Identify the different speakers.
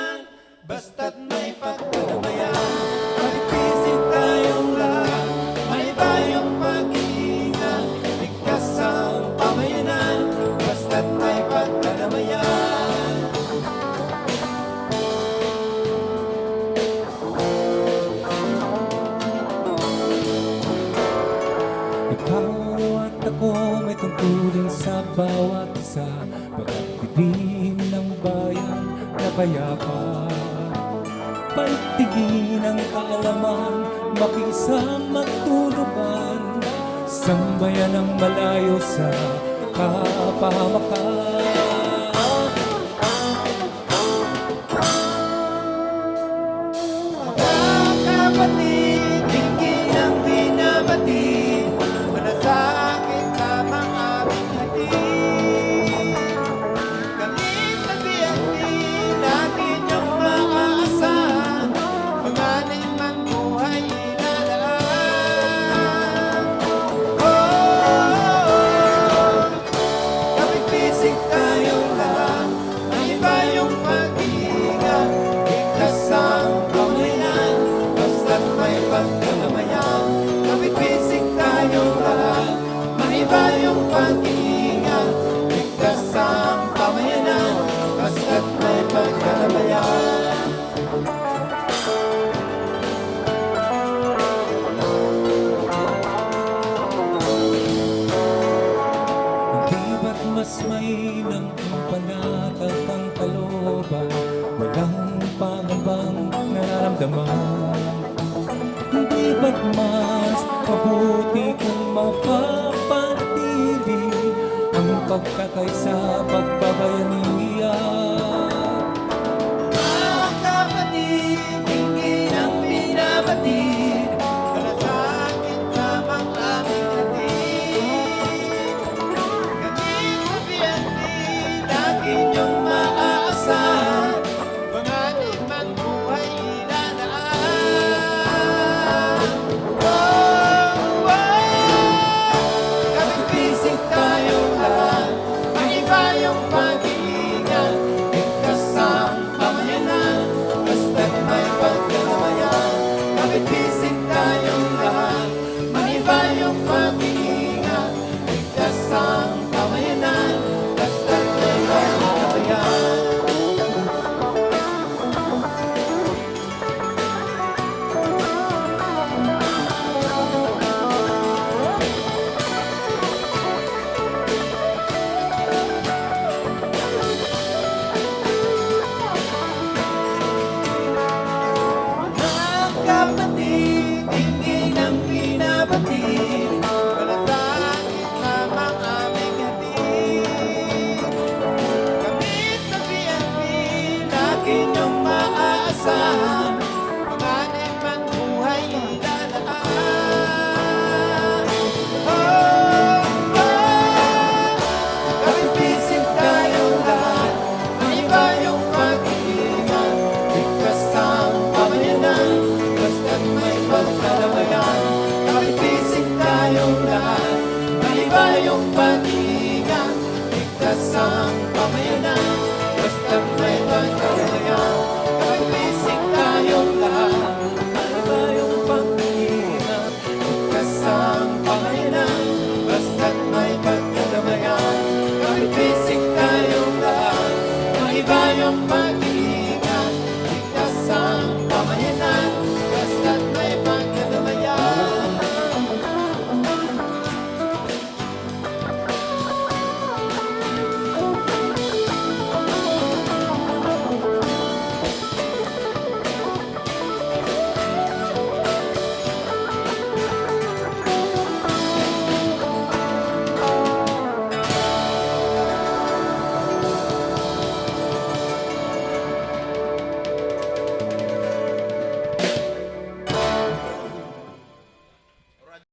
Speaker 1: pamayanan, basta't may pagdadamayan. Mag-isip tayong lahat, may bayong pag-iingat. Ligtas ang pamayanan, basta't may pagdadamayan. Ikaw at ako may tungkulin sa bawat isa, pagtitigin ng bayan na payapa. Pagtigin ang kaalaman, makisang magtulungan, sambayan ng malayo sa kapahamakan. Kapatid, hindi ang binabatid, malasakit lamang aming hatid. Kami sa PNP, lagi niyong maaasahan, panganay man buhay ilalaan. Kapit bisig tayong lahat, may bayong pag-iingat. Ligtas ang pamayanan, basta't may pagdadamayan. Kapit bisig tayong lahat, may bayong pag-iingat. Ligtas ang pamayanan, basta't may pagdadamayan. Hindi ba't mas mainam kung panatag ang kalooban, walang pangambang nararamdaman? Hindi ba't mas mabuti kung mapapanatili ang pagkakaisa, pagbabayanihan? Mga kapatid, hindi nang binabatid, malasakit lamang aming hatid. Kami sa PNP, lagi niyong maaasahan, panganib man buhay ilalaan. Kapit bisig tayong lahat, may bayong pag-iingat. Ligtas ang pamayanan, basta't may pagdadamayan. Kapit bisig tayong lahat, may bayong pag-iingat. Ligtas ang pamayanan, basta't may pagdadamayan. Mga kapatid, hindi nang binabatid, malasakit lamang aming hatid. Kami sa PNP, lagi niyong maaasahan, panganib man buhay ilalaan. Kapit bisig tayong lahat, may bayong pag-iingat. Ligtas ang pamayanan, basta't may pagdadamayan. Kapit bisig tayong lahat, may bayong pag-iingat. Ligtas ang